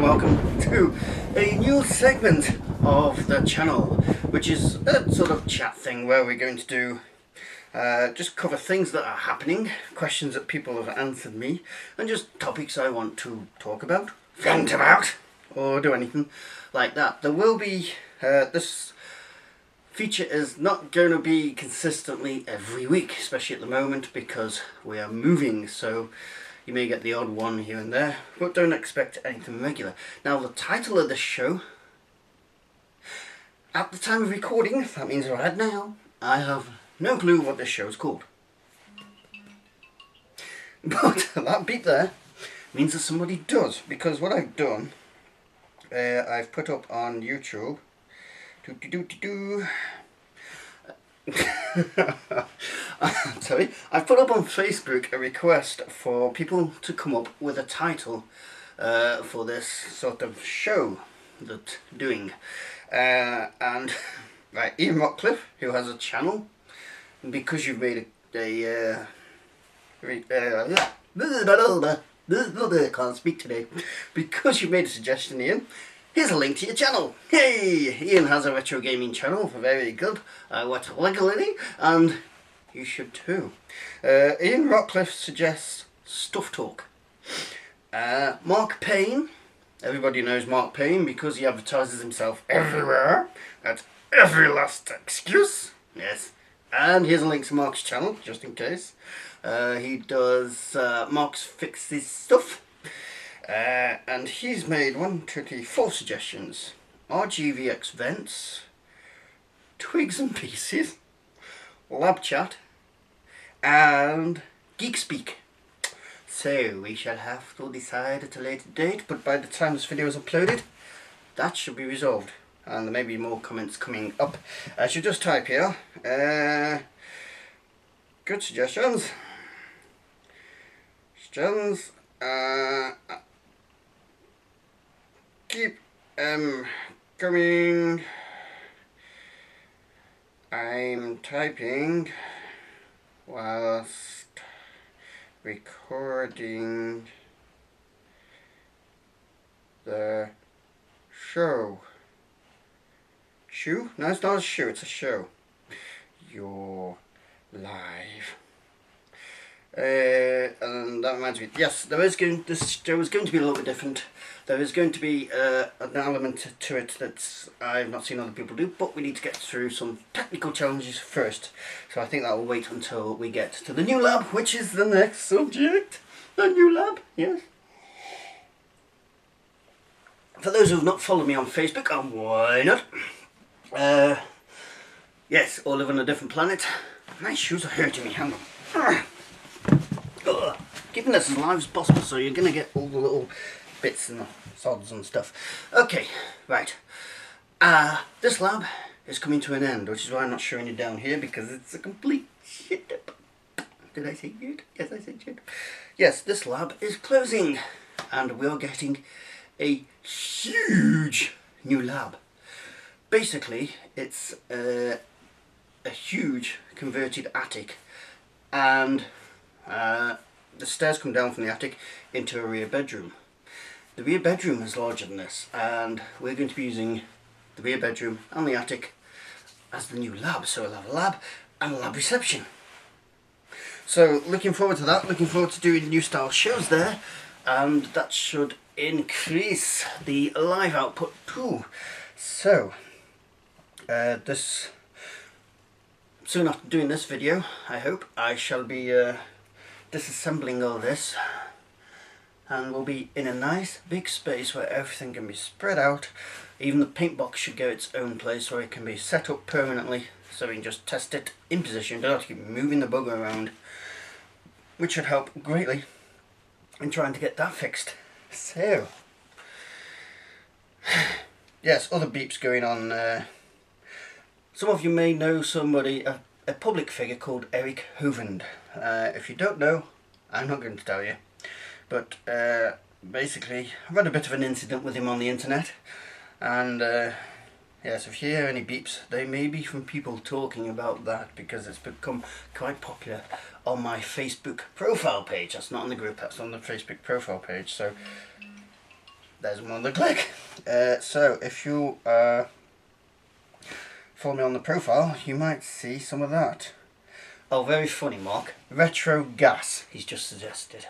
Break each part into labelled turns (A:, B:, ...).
A: welcome to a new segment of the channel, which is a sort of chat thing where we're going to do just cover things that are happening, questions that people have answered me, and just topics I want to talk about, vent about, or do anything like that. There will be, this feature is not going to be consistently every week, especially at the moment because we are moving, so you may get the odd one here and there, but don't expect anything regular. Now, the title of this show, at the time of recording, that means right now, I have no clue what this show is called. But that beep there means that somebody does, because what I've done, I've put up on YouTube, sorry, I've put up on Facebook a request for people to come up with a title for this sort of show that I'm doing. And right, Ian Rockcliffe, who has a channel, because you've made I can't speak today. Because you've made a suggestion, Ian, here's a link to your channel. Hey! Ian has a retro gaming channel, very good. I watch regularly, and you should too. Ian Rockcliffe suggests Stuff Talk. Mark Payne, everybody knows Mark Payne because he advertises himself everywhere, at every last excuse. Yes. And here's a link to Mark's channel, just in case. He does Mark's Fixes Stuff. And he's made 1, 2, 3, 4 suggestions. RGVX Vents, Twigs and Pieces, Lab Chat, and GeekSpeak. So we shall have to decide at a later date, but by the time this video is uploaded, that should be resolved. And there may be more comments coming up. I should just type here. Good suggestions. Keep coming. I'm typing whilst recording the show. Shoe? No, it's not a shoe, it's a show. You're live. And that reminds me, yes, this show is going to be a little bit different. There is going to be an element to it that I've not seen other people do, but we need to get through some technical challenges first. So I think that will wait until we get to the new lab, which is the next subject. The new lab, yes. For those who have not followed me on Facebook, and why not? Yes, all live on a different planet. My shoes are hurting me, hang on. Keeping this as live as possible, so you're going to get all the little bits and the sods and stuff. Okay, right. This lab is coming to an end, which is why I'm not showing you down here, because it's a complete shit. Did I say shit? Yes, I said shit. Yes, this lab is closing, and we're getting a huge new lab. Basically, it's a huge converted attic, and the stairs come down from the attic into a rear bedroom. The rear bedroom is larger than this, and we're going to be using the rear bedroom and the attic as the new lab. So we'll have a lab and a lab reception. So looking forward to that, looking forward to doing new style shows there, and that should increase the live output too. So soon after doing this video, I hope, I shall be disassembling all this, and we'll be in a nice big space where everything can be spread out. Even the paint box should go its own place where it can be set up permanently, so we can just test it in position, don't have to keep moving the bugger around, which should help greatly in trying to get that fixed. So yes, other beeps going on. Some of you may know somebody, a public figure called Eric Hovind. If you don't know, I'm not going to tell you. But basically, I've had a bit of an incident with him on the internet. And yes, if you hear any beeps, they may be from people talking about that, because it's become quite popular on my Facebook profile page. That's not on the group, that's on the Facebook profile page. So there's another click. So if you follow me on the profile, you might see some of that. Oh, very funny, Mark. Retro gas, he's just suggested.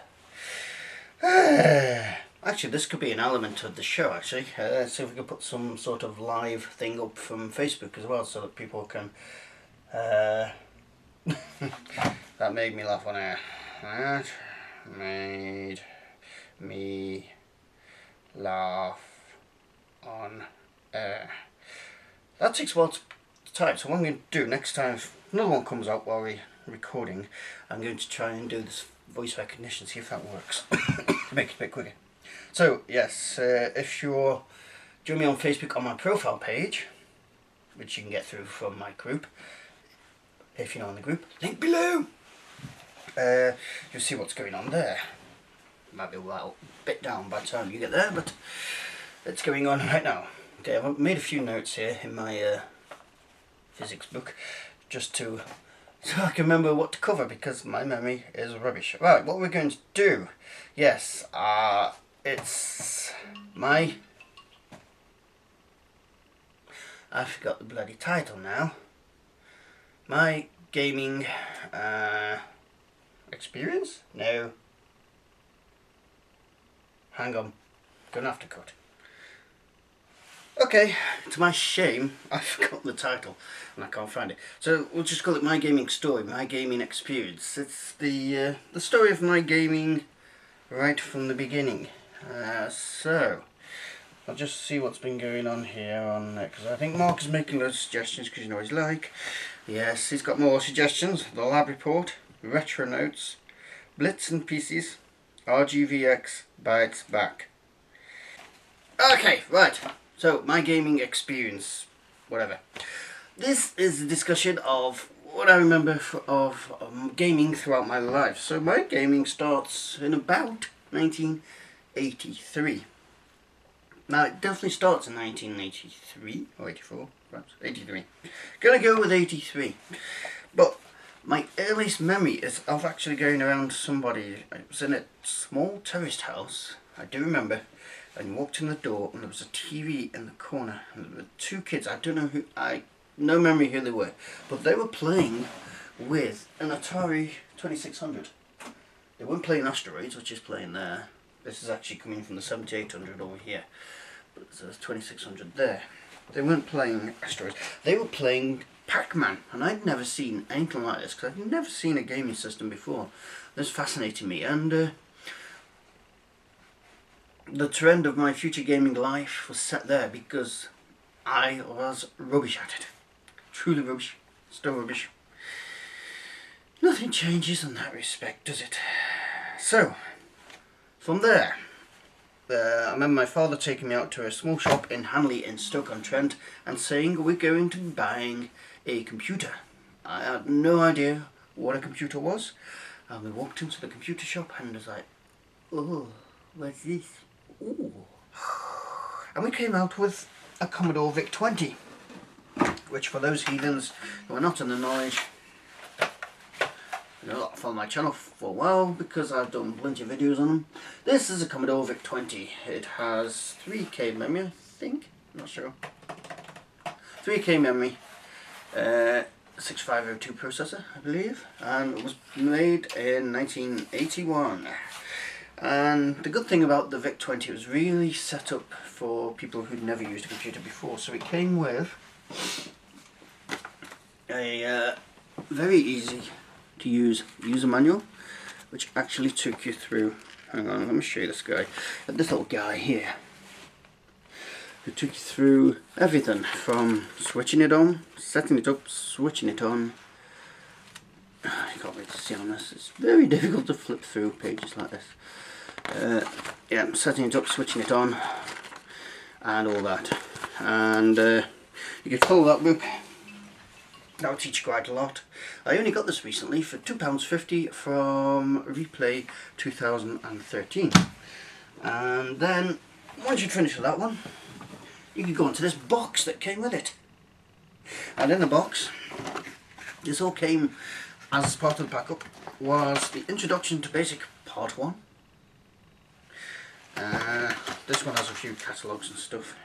A: Actually, this could be an element of the show, actually. Let's see if we can put some sort of live thing up from Facebook as well, so that people can... that made me laugh on air. That made me laugh on air. That takes a while to type, so what I'm going to do next time, if another one comes out while we're recording, I'm going to try and do this voice recognition, see if that works. To make it a bit quicker. So, yes, if you're joining me on Facebook on my profile page, which you can get through from my group, if you're not in the group, link below, you'll see what's going on there. Might be a little bit down by the time you get there, but it's going on right now. Okay, I've made a few notes here in my physics book, just so I can remember what to cover, because my memory is rubbish. Right, what we're going to do, yes, it's my... I forgot the bloody title now. My gaming experience? No. Hang on, gonna have to cut. Okay, to my shame, I forgot the title and I can't find it. So we'll just call it My Gaming Story, My Gaming Experience. It's the story of my gaming right from the beginning. So I'll just see what's been going on here because I think Mark is making those suggestions, because you know he's like. Yes, he's got more suggestions. The Lab Report, Retro Notes, Blitz and Pieces, RGVX Bites Back. Okay, right. So, my gaming experience, whatever. This is a discussion of what I remember of gaming throughout my life. So, my gaming starts in about 1983. Now, it definitely starts in 1983, or 84, perhaps, 83. Gonna go with 83. But my earliest memory is of actually going around somebody. It was in a small terraced house, I do remember. And you walked in the door and there was a TV in the corner and there were two kids, I don't know who, no memory who they were, but they were playing with an Atari 2600. They weren't playing Asteroids, which is playing there. This is actually coming from the 7800 over here, but there's a 2600 there. They weren't playing Asteroids, they were playing Pac-Man, and I'd never seen anything like this because I'd never seen a gaming system before. This fascinated me, and the trend of my future gaming life was set there because I was rubbish at it. Truly rubbish. Still rubbish. Nothing changes in that respect, does it? So, from there, I remember my father taking me out to a small shop in Hanley in Stoke-on-Trent and saying we're going to be buying a computer. I had no idea what a computer was. And we walked into the computer shop and I was like, oh, what's this? Ooh. And we came out with a Commodore VIC-20, which for those heathens who are not in the knowledge, you know, follow my channel for a while because I've done plenty of videos on them. This is a Commodore VIC-20. It has 3K memory, I think, I'm not sure. 3K memory, 6502 processor, I believe, and it was made in 1981. And the good thing about the VIC-20, it was really set up for people who'd never used a computer before. So it came with a very easy to use user manual, which actually took you through, hang on, let me show you this guy, this little guy here. It took you through everything from switching it on, setting it up, switching it on. You can't wait to see on this, it's very difficult to flip through pages like this. Yeah, setting it up, switching it on, and all that. And you can follow that book. That will teach you quite a lot. I only got this recently for £2.50 from Replay 2013. And then, once you'd finished with that one, you could go into this box that came with it. And in the box, this all came as part of the backup, was the Introduction to Basic Part 1. this one has a few catalogues and stuff.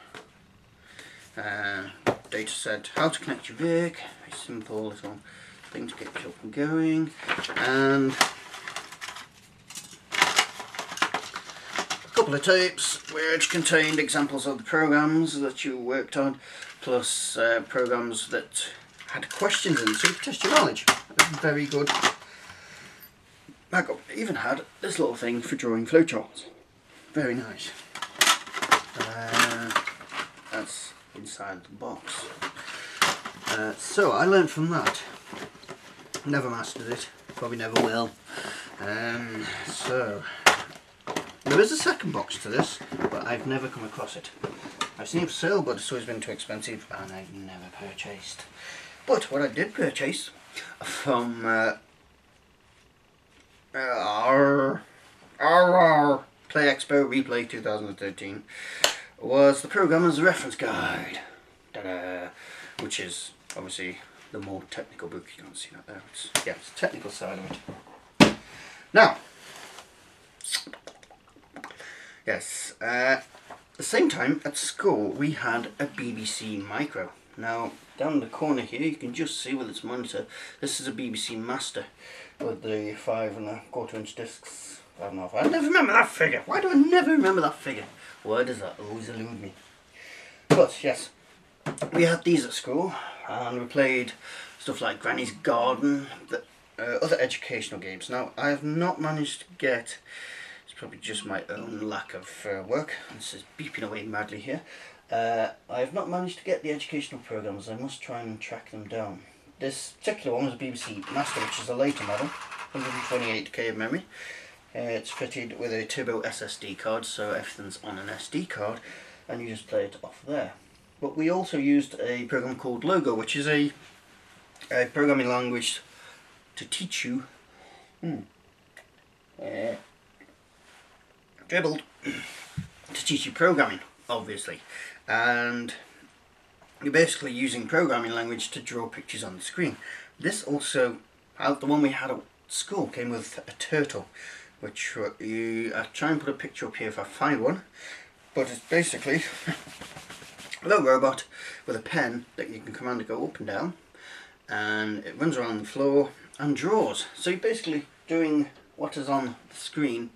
A: Data set, how to connect your VIC, very simple little thing to get you up and going, and a couple of tapes which contained examples of the programs that you worked on, plus programs that had questions in, so you could test your knowledge. Very good. I even had this little thing for drawing flowcharts. Very nice. That's inside the box. So I learned from that. Never mastered it. Probably never will. So there is a second box to this, but I've never come across it. I've seen it for sale, but it's always been too expensive, and I've never purchased. But what I did purchase from Play Expo Replay 2013 was the Programmer's Reference Guide. Ta-da! Which is obviously the more technical book. You can't see that there. It's the technical side of it. Now, yes, at the same time at school we had a BBC Micro. Now, down in the corner here you can just see with its monitor, this is a BBC Master with the 5 1/4 inch discs. 5.5. I never remember that figure. Why do I never remember that figure? Why does that always elude me? But yes, we had these at school, and we played stuff like Granny's Garden, other educational games. Now, I have not managed to get, it's probably just my own lack of work, this is beeping away madly here. I have not managed to get the educational programs. I must try and track them down. This particular one was a BBC Master, which is a later model, 128k of memory. It's fitted with a turbo SSD card, so everything's on an SD card, and you just play it off there. But we also used a program called Logo, which is a programming language to teach you dribbled to teach you programming, obviously, and you're basically using programming language to draw pictures on the screen. This also, the one we had at school, came with a turtle, which I'll try and put a picture up here if I find one, but it's basically a little robot with a pen that you can command to go up and down, and it runs around the floor and draws. So you're basically doing what is on the screen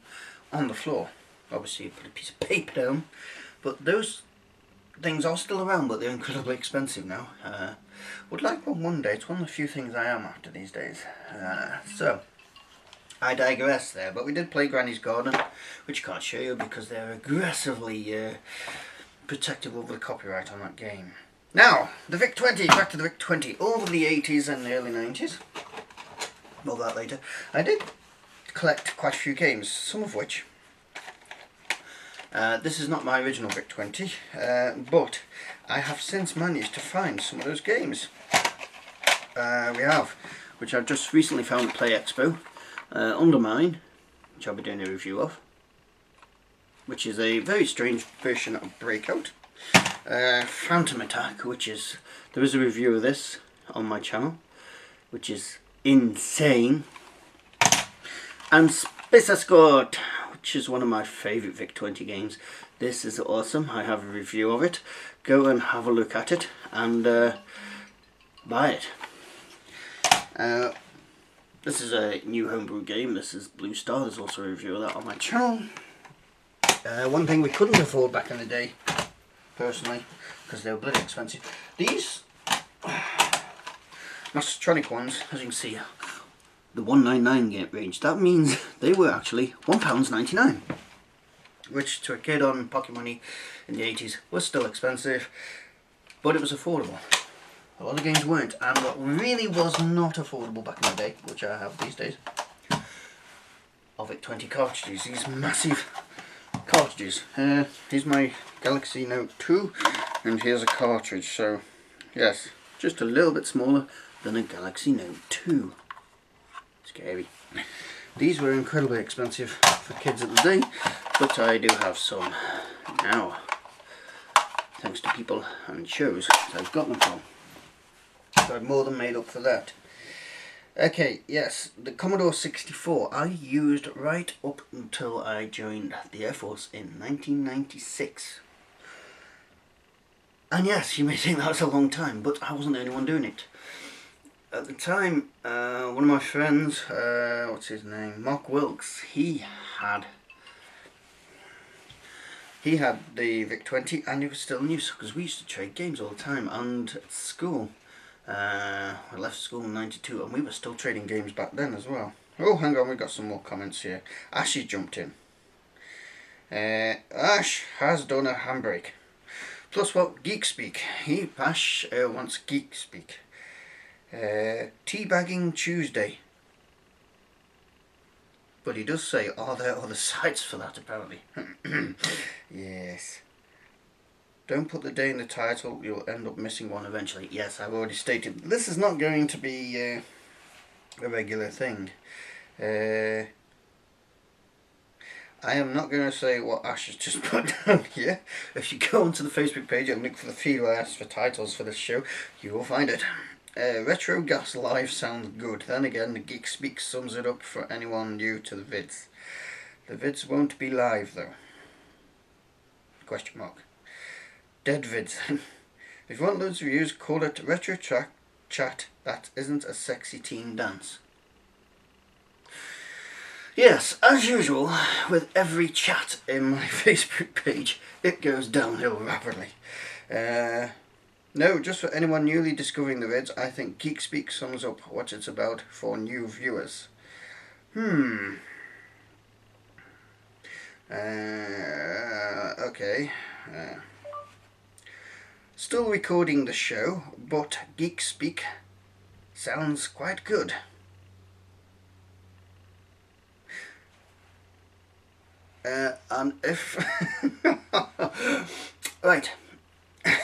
A: on the floor. Obviously you put a piece of paper down, but those things are still around, but they're incredibly expensive now. Would like one day. It's one of the few things I am after these days. So I digress there, but we did play Granny's Garden, which I can't show you because they're aggressively protective of the copyright on that game. Now, the VIC-20, back to the VIC-20, over the 80s and the early 90s, more of that later, I did collect quite a few games, some of which, this is not my original VIC-20, but I have since managed to find some of those games. We have, which I've just recently found at Play Expo, Undermine, which I'll be doing a review of, which is a very strange version of Breakout. Phantom Attack, which is, there is a review of this on my channel, which is insane. And Space Escort, which is one of my favourite VIC-20 games. This is awesome. I have a review of it. Go and have a look at it and buy it. This is a new homebrew game. This is Blue Star. There's also a review of that on my channel. One thing we couldn't afford back in the day, personally, because they were bloody expensive. These Mastertronic ones, as you can see, the 199 game range. That means they were actually £1.99, which to a kid on pocket money in the 80s was still expensive, but it was affordable. A lot of games weren't, and what really was not affordable back in the day, which I have these days, are VIC-20 cartridges. These massive cartridges. Here's my Galaxy Note 2, and here's a cartridge. So yes, just a little bit smaller than a Galaxy Note 2. Scary. These were incredibly expensive for kids at the day, but I do have some now, thanks to people and shows I've got them from. So I've more than made up for that. Okay, yes, the Commodore 64 I used right up until I joined the Air Force in 1996. And yes, you may think that's a long time, but I wasn't the only one doing it. At the time, one of my friends, what's his name, Mark Wilkes, he had the VIC-20 and he was still in use because we used to trade games all the time. And at school, I left school in '92 and we were still trading games back then as well. Oh, hang on, we've got some more comments here. Ashley jumped in. Ash has done a handbrake. Plus what? GeekSpeak. Ash wants GeekSpeak. Teabagging Tuesday. But he does say, are there other sites for that apparently? Yes. Don't put the day in the title, you'll end up missing one eventually. Yes, I've already stated, this is not going to be a regular thing. I am not going to say what Ash has just put down here. If you go onto the Facebook page and look for the feed where I asked for titles for this show, you will find it. Retro Gas Live sounds good. Then again, the GeekSpeak sums it up for anyone new to the vids. The vids won't be live though. Question mark. Dead vids. If you want loads of views, call it Retro Chat. That isn't a sexy teen dance. Yes, as usual, with every chat in my Facebook page, it goes downhill rapidly. No, just for anyone newly discovering the vids, I think GeekSpeak sums up what it's about for new viewers. Okay. Still recording the show, but GeekSpeak sounds quite good. And if... Right.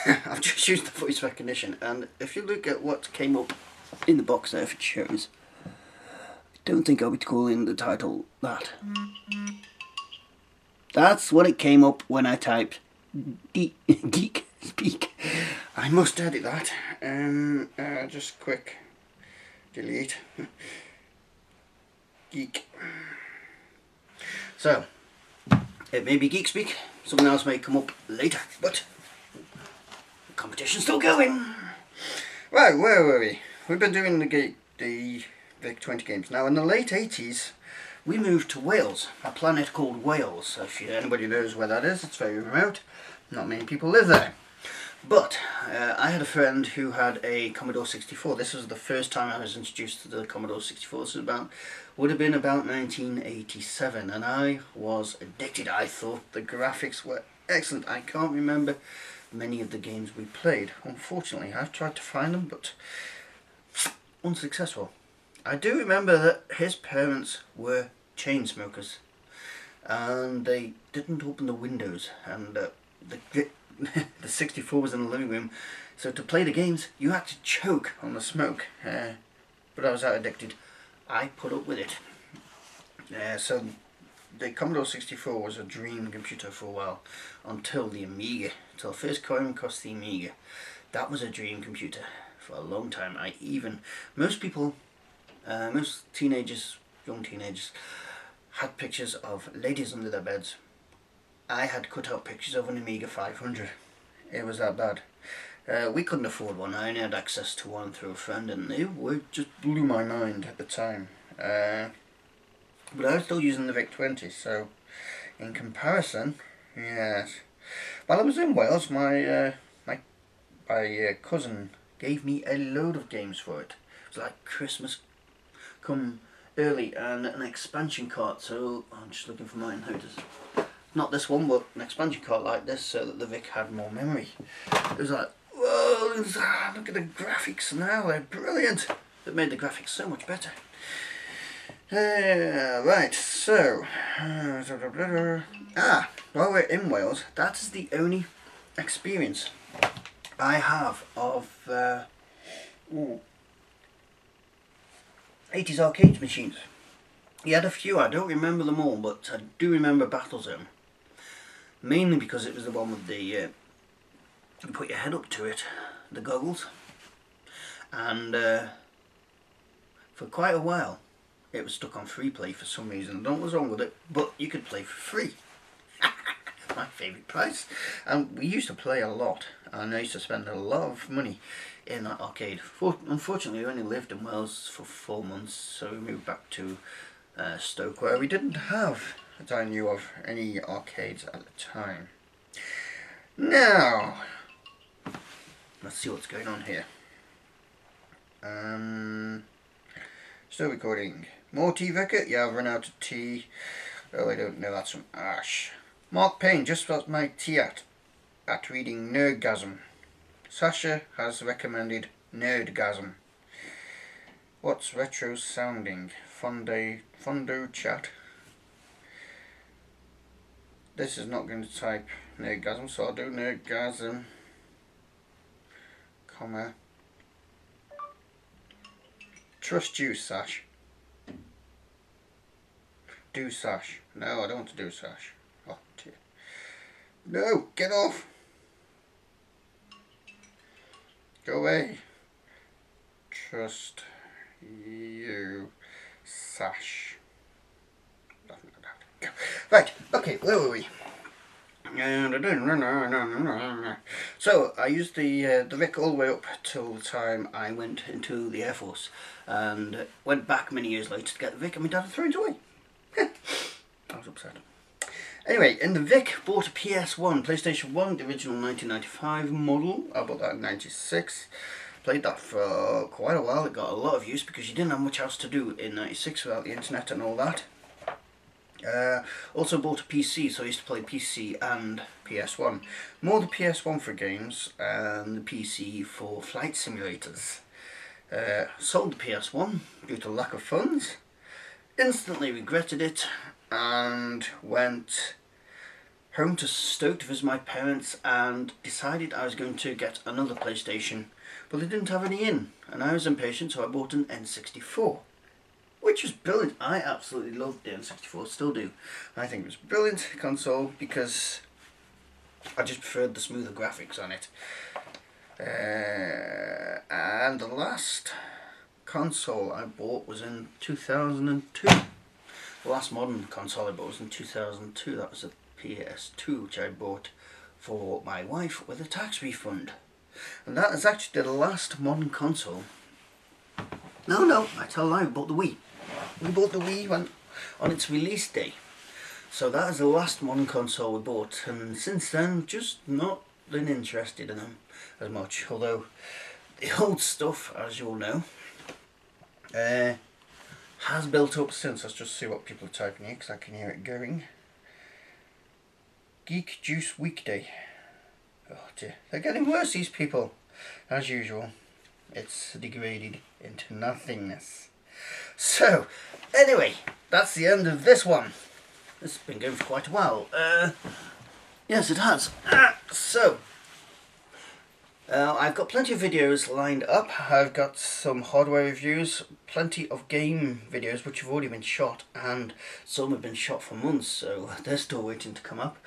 A: I've just used the voice recognition, and if you look at what came up in the box there, if it shows, I don't think I'll be calling the title that. That's what it came up when I typed GeekSpeak. I must edit that. Just quick delete. Geek. So, it may be GeekSpeak, something else may come up later, but the competition's still going. Right, where were we? We've been doing the VIC-20 games. Now, in the late 80s, we moved to Wales, a planet called Wales. If anybody knows where that is, it's very remote. Not many people live there. But I had a friend who had a Commodore 64. This was the first time I was introduced to the Commodore 64. This would have been about 1987, and I was addicted. I thought the graphics were excellent. I can't remember many of the games we played. Unfortunately, I've tried to find them, but unsuccessful. I do remember that his parents were chain smokers, and they didn't open the windows, and the 64 was in the living room, so to play the games you had to choke on the smoke, but I was that addicted. I put up with it. So the Commodore 64 was a dream computer for a while, until the Amiga, until I first came across the Amiga. That was a dream computer for a long time. Most people, most teenagers, young teenagers, had pictures of ladies under their beds. I had cut out pictures of an Amiga 500. It was that bad. We couldn't afford one. I only had access to one through a friend, and it just blew my mind at the time. But I was still using the VIC-20, so in comparison, yes. While I was in Wales, my cousin gave me a load of games for it. It was like Christmas come early, and an expansion cart. So I'm just looking for mine. How does? Not this one, but an expansion cart like this, so that the Vic had more memory. It was like, whoa, look at the graphics now, they're brilliant. It made the graphics so much better. Right, so, while we're in Wales, that is the only experience I have of 80s arcade machines. He had a few, I don't remember them all, but I do remember Battlezone. Mainly because it was the one with the, you put your head up to it, the goggles, and for quite a while it was stuck on free play for some reason. I don't know what was wrong with it, but you could play for free. My favourite price. And we used to play a lot, and I used to spend a lot of money in that arcade. Unfortunately, we only lived in Wales for 4 months, so we moved back to Stoke, where we didn't have, that I knew of, any arcades at the time. Now, let's see what's going on here. Still recording. More tea, Vicar? Yeah, I've run out of tea. Oh, I don't know, that's some ash. Mark Payne just got my tea at reading Nerdgasm. Sasha has recommended Nerdgasm. What's retro sounding? Fondo chat. This is not going to type Nerdgasm, so I'll do Nerdgasm, comma. Trust you, Sash. Do Sash. No, I don't want to do Sash. Oh dear. No, get off. Go away. Trust you, Sash. Right, okay, where were we? So I used the Vic all the way up till the time I went into the Air Force, and went back many years later to get the Vic, and my dad had thrown it away. I was upset. Anyway, in the Vic, bought a PS1, PlayStation 1, the original 1995 model. I bought that in 96. Played that for quite a while. It got a lot of use because you didn't have much else to do in 96 without the internet and all that. Also bought a PC, so I used to play PC and PS1. More the PS1 for games and the PC for flight simulators. Sold the PS1 due to lack of funds. Instantly regretted it and went home to Stoke to visit my parents and decided I was going to get another PlayStation, but they didn't have any in, and I was impatient, so I bought an N64. Which was brilliant. I absolutely loved the N64, still do. I think it was a brilliant console because I just preferred the smoother graphics on it. And the last console I bought was in 2002. The last modern console I bought was in 2002. That was a PS2, which I bought for my wife with a tax refund. And that is actually the last modern console. No, I tell a lie, we bought the Wii. We bought the Wii on its release day. So that is the last modern console we bought, and since then just not been interested in them as much. Although the old stuff, as you all know, has built up since. Let's just see what people are typing here because I can hear it going. Geek Juice Weekday. Oh dear, they're getting worse, these people. As usual, it's degraded into nothingness. So, anyway, that's the end of this one. This has been going for quite a while. Yes, it has. I've got plenty of videos lined up. I've got some hardware reviews, plenty of game videos which have already been shot, and some have been shot for months, so they're still waiting to come up.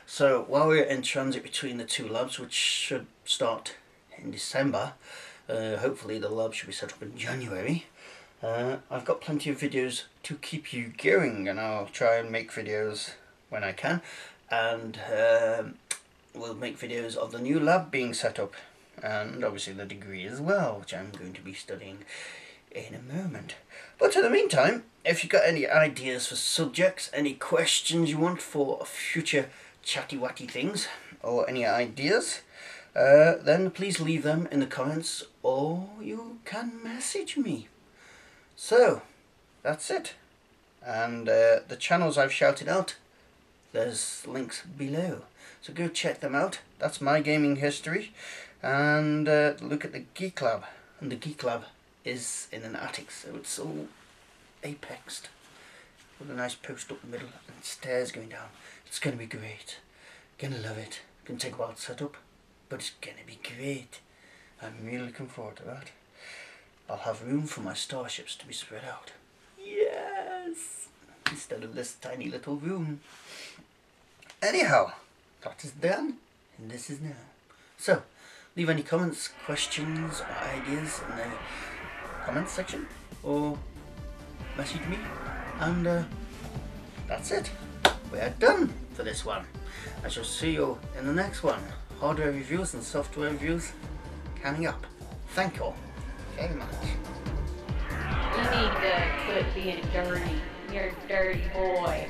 A: So while we're in transit between the two labs, which should start in December, hopefully the lab should be set up in January, I've got plenty of videos to keep you going, and I'll try and make videos when I can, and we'll make videos of the new lab being set up, and obviously the degree as well, which I'm going to be studying in a moment. But in the meantime, if you've got any ideas for subjects, any questions you want for future chatty-watty things, or any ideas, then please leave them in the comments, or you can message me. So, that's it. And the channels I've shouted out, there's links below. So go check them out. That's my gaming history. And look at the Geek Lab. And the Geek Lab is in an attic, so it's all apexed. With a nice post up the middle and stairs going down. It's going to be great. Gonna love it. Gonna take a while to set up, but it's gonna be great. I'm really looking forward to that. I'll have room for my starships to be spread out. Yes! Instead of this tiny little room. Anyhow, that is done, and this is now. So, leave any comments, questions, or ideas in the comments section. or message me, and that's it. We are done for this one. I shall see you in the next one. Hardware reviews and software reviews coming up. Thank you all very much.
B: You need to quit being dirty. You're a dirty boy.